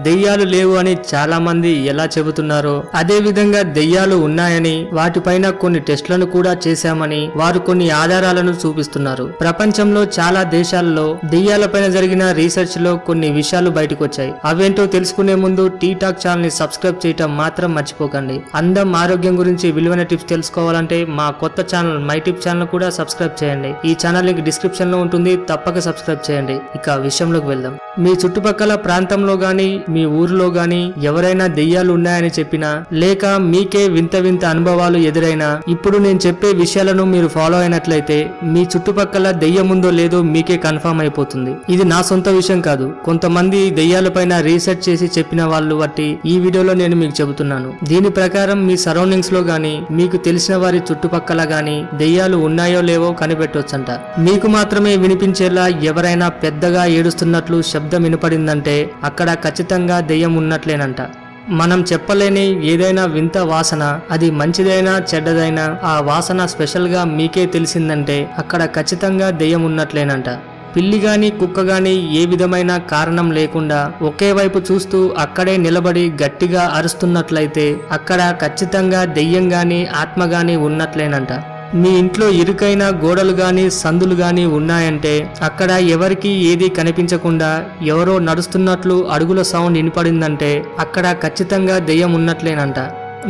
దెయ్యాలు లేవు అని చాలా మంది ఎలా చెబుతున్నారో అదే విధంగా దెయ్యాలు ఉన్నాయని వాటిపైన కొన్ని టెస్టులను కూడా చేశామని వారు కొన్ని ఆధారాలను చూపిస్తున్నారు. ప్రపంచంలో చాలా దేశాల్లో దెయ్యాలపైన జరిగిన రీసెర్చ్ లో కొన్ని విషయాలు బయటకు వచ్చాయి. అవేంటో తెలుసుకునే ముందు టీ టాక్ ఛానల్ ని సబ్స్క్రైబ్ చేయటం మాత్రం మర్చిపోకండి. అందం ఆరోగ్యం గురించి విలువైన టిప్స్ తెలుసుకోవాలంటే మా కొత్త ఛానల్ మై టిప్ ఛానల్ కూడా సబ్స్క్రైబ్ చేయండి. ఈ ఛానల్ లింక్ డిస్క్రిప్షన్ లో ఉంటుంది, తప్పక సబ్స్క్రైబ్ చేయండి. ఇక విషయంలోకి వెళ్దాం. మీ చుట్టుపక్కల ప్రాంతంలో గాని మీ ఊరిలో గాని ఎవరైనా దెయ్యాలు ఉన్నాయని చెప్పినా లేక మీకే వింత వింత అనుభవాలు ఎదురైనా ఇప్పుడు నేను చెప్పే విషయాలను మీరు ఫాలో అయినట్లయితే మీ చుట్టుపక్కల దెయ్యం ఉందో లేదో మీకే కన్ఫర్మ్ అయిపోతుంది. ఇది నా సొంత విషయం కాదు, కొంతమంది దెయ్యాలపైన రీసెర్చ్ చేసి చెప్పిన వాళ్ళు బట్టి ఈ వీడియోలో నేను మీకు చెబుతున్నాను. దీని ప్రకారం మీ సరౌండింగ్స్ లో గాని మీకు తెలిసిన వారి చుట్టుపక్కల గాని దెయ్యాలు ఉన్నాయో లేవో కనిపెట్టొచ్చంట. మీకు మాత్రమే వినిపించేలా ఎవరైనా పెద్దగా ఏడుస్తున్నట్లు శబ్దం వినపడిందంటే అక్కడ ఖచ్చితంగా దెయ్యం ఉన్నట్లేనంట. మనం చెప్పలేని ఏదైనా వింత వాసన, అది మంచిదైనా చెడ్డదైనా ఆ వాసన స్పెషల్ గా మీకే తెలిసిందంటే అక్కడ ఖచ్చితంగా దెయ్యం ఉన్నట్లేనంట. పిల్లి గాని కుక్క గాని ఏ విధమైన కారణం లేకుండా ఒకే వైపు చూస్తూ అక్కడే నిలబడి గట్టిగా అరుస్తున్నట్లయితే అక్కడ ఖచ్చితంగా దెయ్యం గాని ఆత్మ గాని ఉన్నట్లేనంట. మీ ఇంట్లో ఇరుకైన గోడలు గాని సందులు గాని ఉన్నాయంటే అక్కడ ఎవరికి ఏది కనిపించకుండా ఎవరో నడుస్తున్నట్లు అడుగుల సౌండ్ వినపడిందంటే అక్కడ ఖచ్చితంగా దెయ్యం ఉన్నట్లేనంట.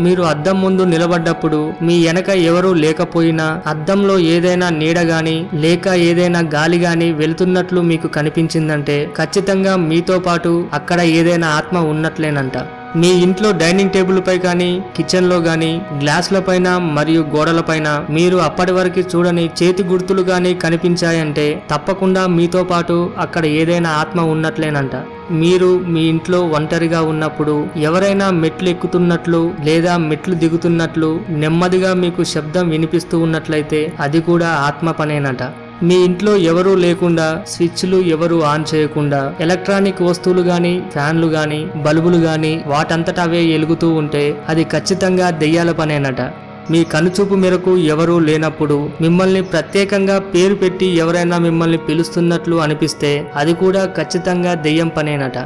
మీరు అద్దం ముందు నిలబడ్డప్పుడు మీ వెనక ఎవరూ లేకపోయినా అద్దంలో ఏదైనా నీడ గాని లేక ఏదైనా గాలి గాని వెళుతున్నట్లు మీకు కనిపించిందంటే ఖచ్చితంగా మీతో పాటు అక్కడ ఏదైనా ఆత్మ ఉన్నట్లేనంట. మీ ఇంట్లో డైనింగ్ టేబుల్ పై కానీ కిచెన్ లో గానీ గ్లాసుల పైన మరియు గోడల పైన మీరు అప్పటి వరకు చూడని చేతి గుర్తులు గానీ కనిపించాయంటే తప్పకుండా మీతో పాటు అక్కడ ఏదైనా ఆత్మ ఉన్నట్లేనంట. మీరు మీ ఇంట్లో ఒంటరిగా ఉన్నప్పుడు ఎవరైనా మెట్లు ఎక్కుతున్నట్లు లేదా మెట్లు దిగుతున్నట్లు నెమ్మదిగా మీకు శబ్దం వినిపిస్తూ ఉన్నట్లయితే అది కూడా ఆత్మ పనేనట. మీ ఇంట్లో ఎవరూ లేకుండా స్విచ్లు ఎవరు ఆన్ చేయకుండా ఎలక్ట్రానిక్ వస్తువులు గాని ఫ్యాన్లు గాని బల్బులు గాని వాటంతట అవే వెలుగుతూ ఉంటే అది ఖచ్చితంగా దెయ్యాల పనేనట. మీ కనుచూపు మేరకు ఎవరూ లేనప్పుడు మిమ్మల్ని ప్రత్యేకంగా పేరు పెట్టి ఎవరైనా మిమ్మల్ని పిలుస్తున్నట్లు అనిపిస్తే అది కూడా ఖచ్చితంగా దెయ్యం పనేనట.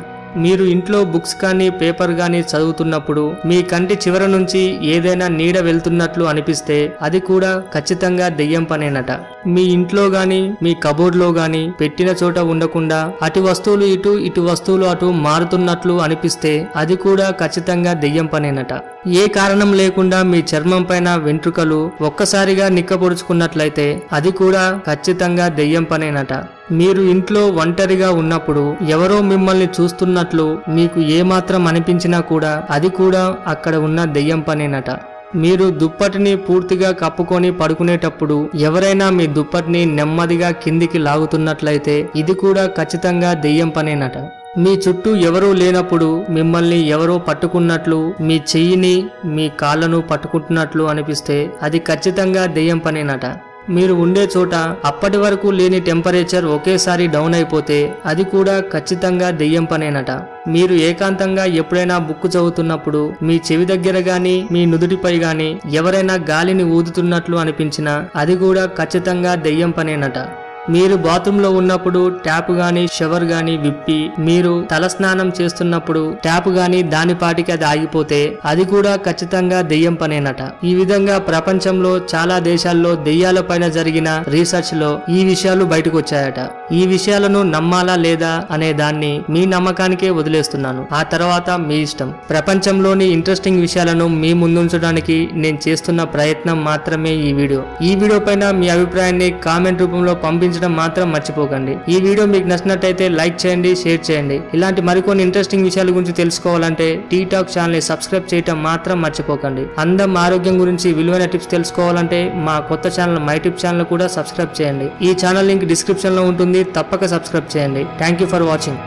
మీరు ఇంట్లో బుక్స్ కానీ పేపర్ కానీ చదువుతున్నప్పుడు మీ కంటి చివర నుంచి ఏదైనా నీడ వెళ్తున్నట్లు అనిపిస్తే అది కూడా ఖచ్చితంగా దెయ్యం పనేనట. మీ ఇంట్లో గాని మీ కబోర్డ్ లో గాని పెట్టిన చోట ఉండకుండా అటు వస్తువులు ఇటు ఇటు వస్తువులు అటు మారుతున్నట్లు అనిపిస్తే అది కూడా ఖచ్చితంగా దెయ్యం పనేనట. ఏ కారణం లేకుండా మీ చర్మం పైన వెంట్రుకలు ఒక్కసారిగా నిక్కపొడుచుకున్నట్లయితే అది కూడా ఖచ్చితంగా దెయ్యం పనేనట. మీరు ఇంట్లో ఒంటరిగా ఉన్నప్పుడు ఎవరో మిమ్మల్ని చూస్తున్నట్లు మీకు ఏమాత్రం అనిపించినా కూడా అది కూడా అక్కడ ఉన్న దెయ్యం పనేనట. మీరు దుప్పటిని పూర్తిగా కప్పుకొని పడుకునేటప్పుడు ఎవరైనా మీ దుప్పటిని నెమ్మదిగా కిందికి లాగుతున్నట్లయితే ఇది కూడా ఖచ్చితంగా దెయ్యం పనేనట. మీ చుట్టూ ఎవరూ లేనప్పుడు మిమ్మల్ని ఎవరో పట్టుకున్నట్లు మీ చెయ్యిని మీ కాళ్ళను పట్టుకుంటున్నట్లు అనిపిస్తే అది ఖచ్చితంగా దెయ్యం పనేనట. మీరు ఉండే చోట అప్పటి వరకు లేని టెంపరేచర్ ఒకేసారి డౌన్ అయిపోతే అది కూడా ఖచ్చితంగా దెయ్యం పనేనట. మీరు ఏకాంతంగా ఎప్పుడైనా బుక్ చదువుతున్నప్పుడు మీ చెవి దగ్గర గాని మీ నుదుటిపై గాని ఎవరైనా గాలిని ఊదుతున్నట్లు అనిపించినా అది కూడా ఖచ్చితంగా దెయ్యం పనేనట. మీరు బాత్రూమ్ లో ఉన్నప్పుడు ట్యాప్ గాని షవర్ గాని విప్పి మీరు తల స్నానం చేస్తున్నప్పుడు ట్యాప్ గాని దానిపాటికి అది ఆగిపోతే అది కూడా ఖచ్చితంగా దెయ్యం పనేనట. ఈ విధంగా ప్రపంచంలో చాలా దేశాల్లో దెయ్యాల పైన జరిగిన రీసెర్చ్ లో ఈ విషయాలు బయటకు వచ్చాయట. ఈ విషయాలను నమ్మాలా లేదా అనే దాన్ని మీ నమ్మకానికే వదిలేస్తున్నాను, ఆ తర్వాత మీ ఇష్టం. ప్రపంచంలోని ఇంట్రెస్టింగ్ విషయాలను మీ ముందుంచడానికి నేను చేస్తున్న ప్రయత్నం మాత్రమే ఈ వీడియో. ఈ వీడియో పైన మీ అభిప్రాయాన్ని కామెంట్ రూపంలో పంపించడం మాత్రం మర్చిపోకండి. ఈ వీడియో మీకు నచ్చినట్లయితే లైక్ చేయండి, షేర్ చేయండి. ఇలాంటి మరికొన్ని ఇంట్రెస్టింగ్ విషయాల గురించి తెలుసుకోవాలంటే టీ టాక్ ఛానల్ ని సబ్స్క్రైబ్ చేయడం మాత్రం మర్చిపోకండి. అందం ఆరోగ్యం గురించి విలువైన టిప్స్ తెలుసుకోవాలంటే మా కొత్త ఛానల్ మై టిప్ ఛానల్ కూడా సబ్స్క్రైబ్ చేయండి. ఈ ఛానల్ లింక్ డిస్క్రిప్షన్ లో ఉంటుంది, తప్పక సబ్స్క్రైబ్ చేయండి. Thank you for watching.